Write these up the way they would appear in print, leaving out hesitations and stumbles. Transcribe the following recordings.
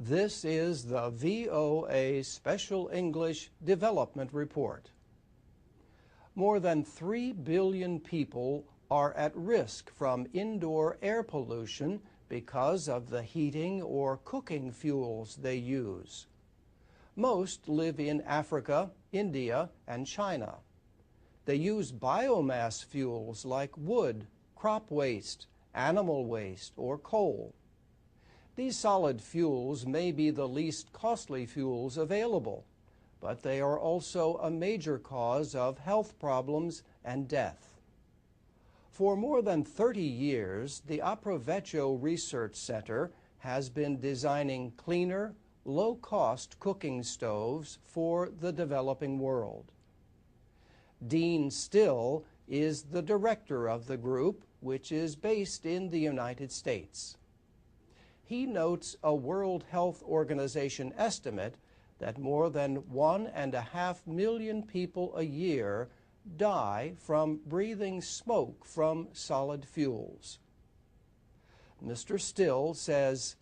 This is the VOA Special English Development Report. More than 3 billion people are at risk from indoor air pollution because of the heating or cooking fuels they use. Most live in Africa, India, and China. They use biomass fuels like wood, crop waste, animal waste, or coal. These solid fuels may be the least costly fuels available, but they are also a major cause of health problems and death. For more than 30 years, the Aprovecchio Research Center has been designing cleaner, low-cost cooking stoves for the developing world. Dean Still is the director of the group, which is based in the United States. He notes a World Health Organization estimate that more than 1.5 million people a year die from breathing smoke from solid fuels. Mr. Still says,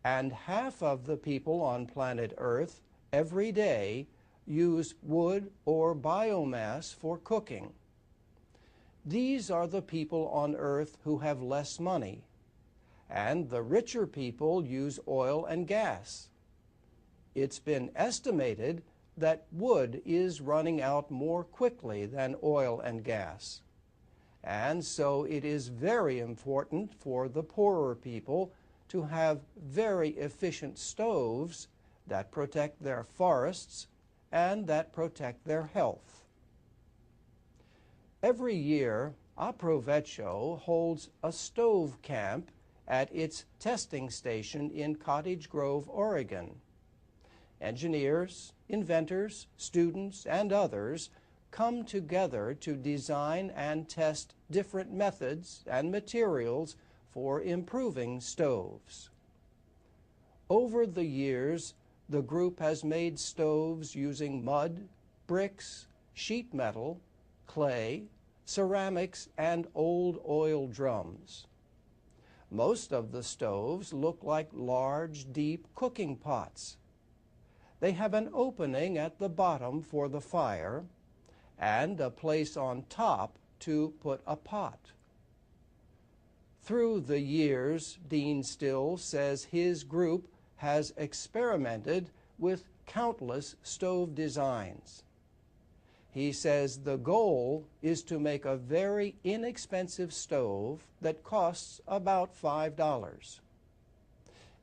and half of the people on planet Earth every day use wood or biomass for cooking. These are the people on Earth who have less money, and the richer people use oil and gas. It's been estimated that wood is running out more quickly than oil and gas. And so it is very important for the poorer people to have very efficient stoves that protect their forests and that protect their health. Every year, Aprovecchio holds a stove camp at its testing station in Cottage Grove, Oregon. Engineers, inventors, students, and others come together to design and test different methods and materials for improving stoves. Over the years, the group has made stoves using mud, bricks, sheet metal, clay, ceramics, and old oil drums. Most of the stoves look like large, deep cooking pots. They have an opening at the bottom for the fire and a place on top to put a pot. Through the years, Dean Still says his group has experimented with countless stove designs. He says the goal is to make a very inexpensive stove that costs about $5.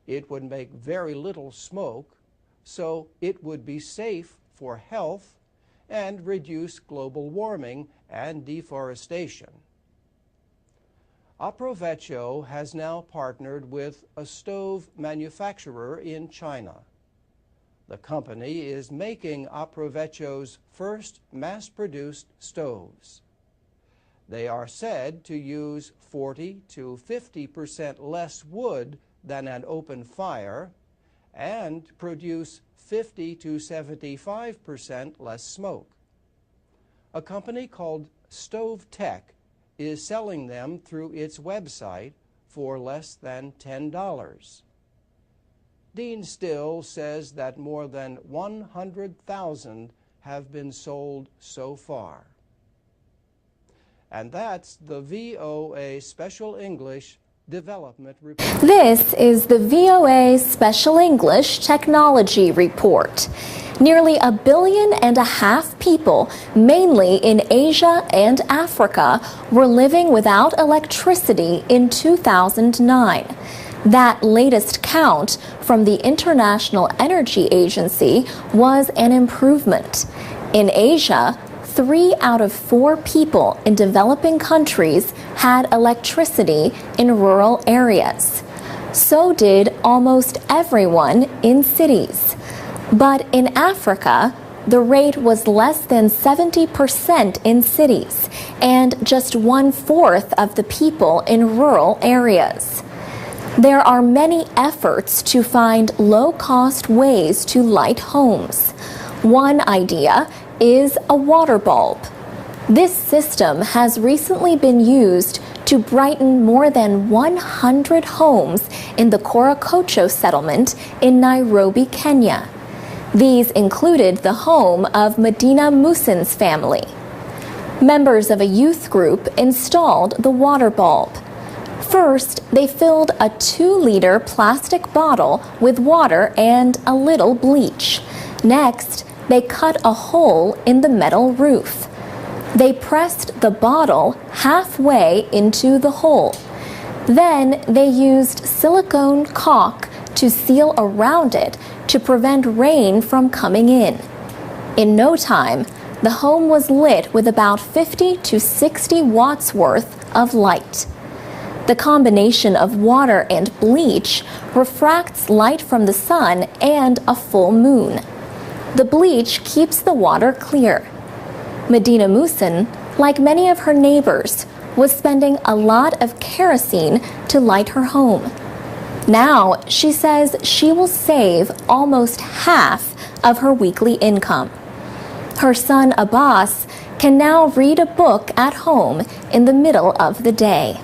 It would make very little smoke, so it would be safe for health and reduce global warming and deforestation. Aprovecchio has now partnered with a stove manufacturer in China. The company is making Aprovecchio's first mass-produced stoves. They are said to use 40 to 50% less wood than an open fire and produce 50 to 75% less smoke. A company called Stove Tech is selling them through its website for less than $10. Dean Still says that more than 100,000 have been sold so far. And that's the VOA Special English Development Report. This is the VOA Special English Technology Report. Nearly 1.5 billion people, mainly in Asia and Africa, were living without electricity in 2009. That latest count from the International Energy Agency was an improvement. In Asia, 3 out of 4 people in developing countries had electricity in rural areas. So did almost everyone in cities. But in Africa, the rate was less than 70% in cities and just 1/4 of the people in rural areas. There are many efforts to find low-cost ways to light homes. One idea is a water bulb. This system has recently been used to brighten more than 100 homes in the Korokocho settlement in Nairobi, Kenya. These included the home of Medina Musin's family. Members of a youth group installed the water bulb. First, they filled a 2-liter plastic bottle with water and a little bleach. Next, they cut a hole in the metal roof. They pressed the bottle halfway into the hole. Then they used silicone caulk to seal around it to prevent rain from coming in. In no time, the home was lit with about 50 to 60 watts worth of light. The combination of water and bleach refracts light from the sun and a full moon. The bleach keeps the water clear. Medina Musin, like many of her neighbors, was spending a lot of kerosene to light her home. Now, she says she will save almost half of her weekly income. Her son Abbas can now read a book at home in the middle of the day.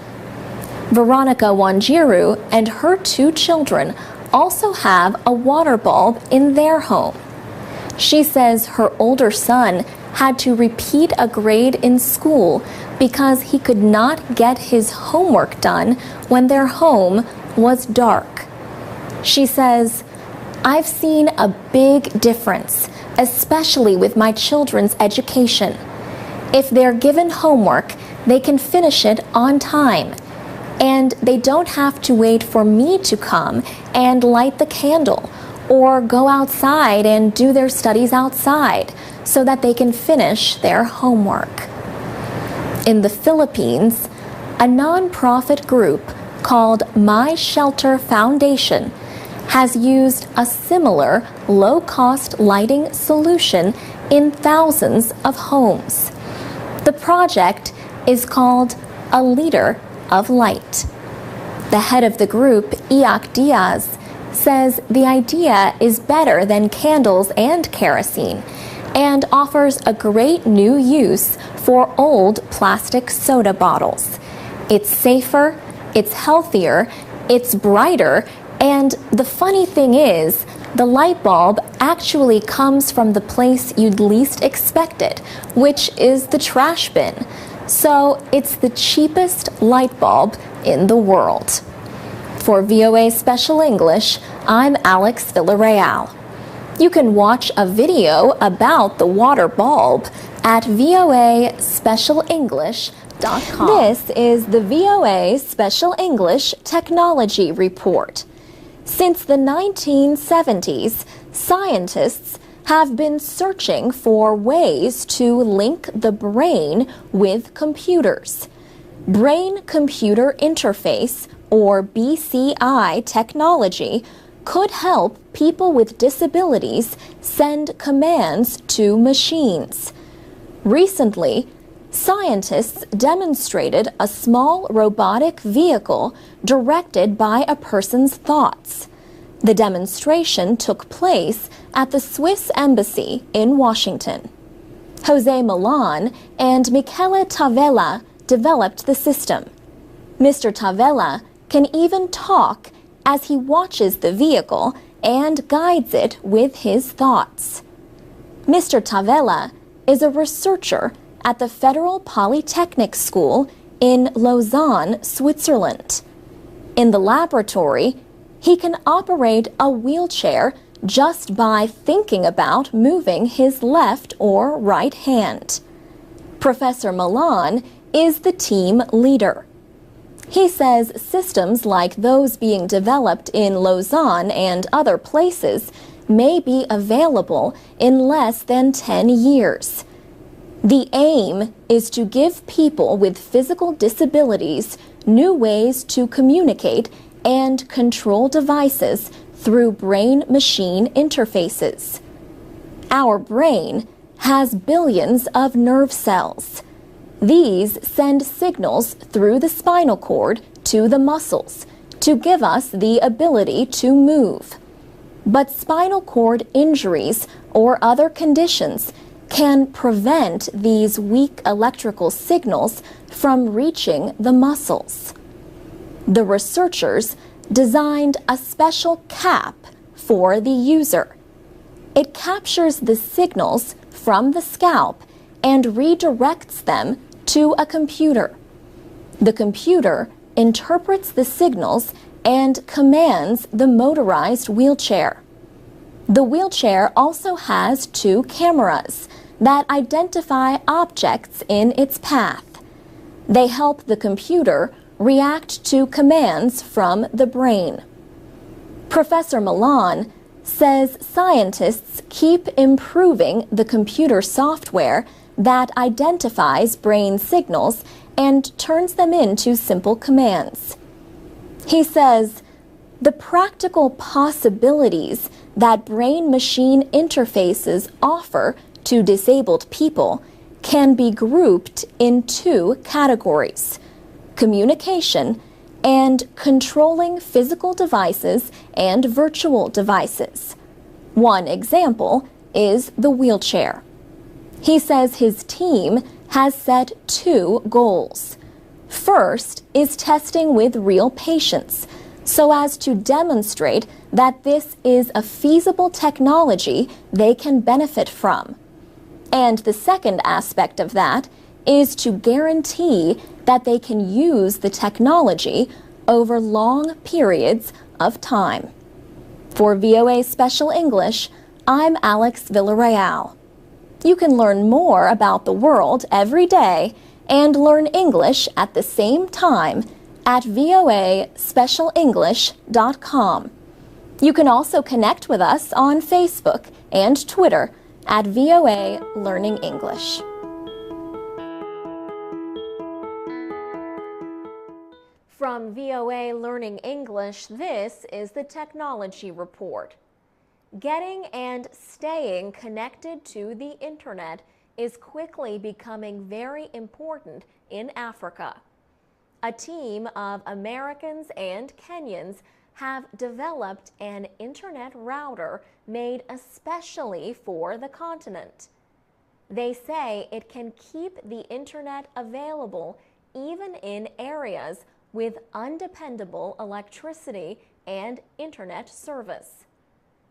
Veronica Wanjiru and her 2 children also have a water bulb in their home. She says her older son had to repeat a grade in school because he could not get his homework done when their home was dark. She says, "I've seen a big difference, especially with my children's education. If they're given homework, they can finish it on time. And they don't have to wait for me to come and light the candle or go outside and do their studies outside so that they can finish their homework." In the Philippines, a nonprofit group called My Shelter Foundation has used a similar low-cost lighting solution in thousands of homes. The project is called A Liter of Light. The head of the group, Iak Diaz, says the idea is better than candles and kerosene and offers a great new use for old plastic soda bottles. It's safer, it's healthier, it's brighter, and the funny thing is, the light bulb actually comes from the place you'd least expect it, which is the trash bin. So it's the cheapest light bulb in the world. For VOA Special English, I'm Alex Villarreal. You can watch a video about the water bulb at voaspecialenglish.com. This is the VOA Special English Technology Report. Since the 1970s, scientists have been searching for ways to link the brain with computers. Brain-computer interface, or BCI technology, could help people with disabilities send commands to machines. Recently, scientists demonstrated a small robotic vehicle directed by a person's thoughts. The demonstration took place at the Swiss Embassy in Washington. Jose Milan and Michele Tavella developed the system. Mr. Tavella can even talk as he watches the vehicle and guides it with his thoughts. Mr. Tavella is a researcher at the Federal Polytechnic School in Lausanne, Switzerland. In the laboratory, he can operate a wheelchair just by thinking about moving his left or right hand. Professor Milan is the team leader. He says systems like those being developed in Lausanne and other places may be available in less than 10 years. The aim is to give people with physical disabilities new ways to communicate and control devices through brain-machine interfaces. Our brain has billions of nerve cells. These send signals through the spinal cord to the muscles to give us the ability to move. But spinal cord injuries or other conditions can prevent these weak electrical signals from reaching the muscles. The researchers designed a special cap for the user. It captures the signals from the scalp and redirects them to a computer. The computer interprets the signals and commands the motorized wheelchair. The wheelchair also has 2 cameras that identify objects in its path. They help the computer react to commands from the brain. Professor Milan says scientists keep improving the computer software that identifies brain signals and turns them into simple commands. He says the practical possibilities that brain-machine interfaces offer to disabled people can be grouped in 2 categories: communication and controlling physical devices and virtual devices. One example is the wheelchair. He says his team has set 2 goals. First is testing with real patients, so as to demonstrate that this is a feasible technology they can benefit from. And the second aspect of that is to guarantee that they can use the technology over long periods of time. For VOA Special English, I'm Alex Villarreal. You can learn more about the world every day and learn English at the same time at voaspecialenglish.com. You can also connect with us on Facebook and Twitter at VOA Learning English. From VOA Learning English, this is the Technology Report. Getting and staying connected to the internet is quickly becoming very important in Africa. A team of Americans and Kenyans have developed an internet router made especially for the continent. They say it can keep the internet available even in areas with undependable electricity and internet service.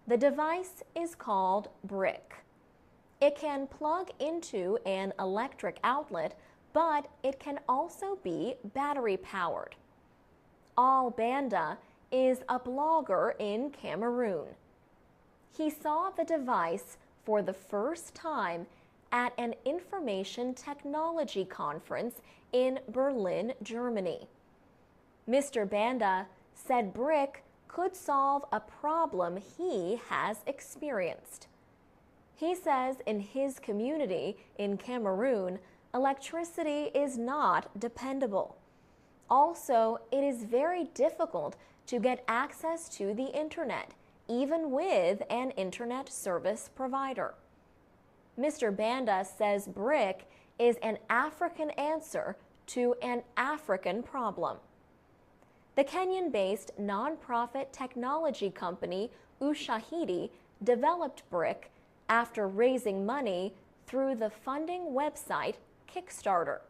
The device is called BRIC. It can plug into an electric outlet, but it can also be battery-powered. Al Banda is a blogger in Cameroon. He saw the device for the first time at an information technology conference in Berlin, Germany. Mr. Banda said BRIC could solve a problem he has experienced. He says in his community in Cameroon, electricity is not dependable. Also, it is very difficult to get access to the internet, even with an internet service provider. Mr. Banda says BRIC is an African answer to an African problem. The Kenyan-based nonprofit technology company Ushahidi developed BRIC after raising money through the funding website Kickstarter.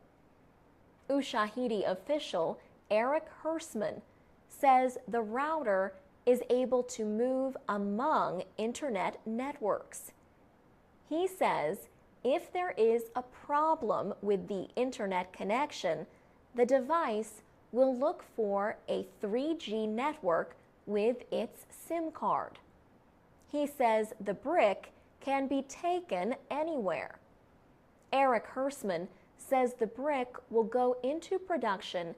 Ushahidi official Eric Hersman says the router is able to move among internet networks. He says if there is a problem with the internet connection, the device will look for a 3G network with its SIM card. He says the BRIC can be taken anywhere. Eric Hersman says the BRIC will go into production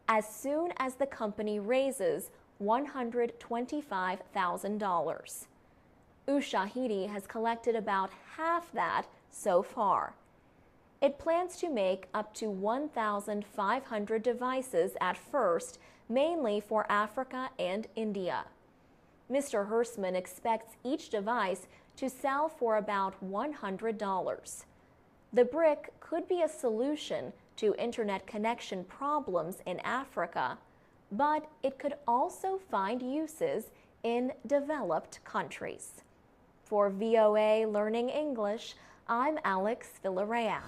as soon as the company raises $125,000. Ushahidi has collected about half that so far. It plans to make up to 1,500 devices at first, mainly for Africa and India. Mr. Hersman expects each device to sell for about $100. The BRIC could be a solution to internet connection problems in Africa, but it could also find uses in developed countries. For VOA Learning English, I'm Alex Villarreal.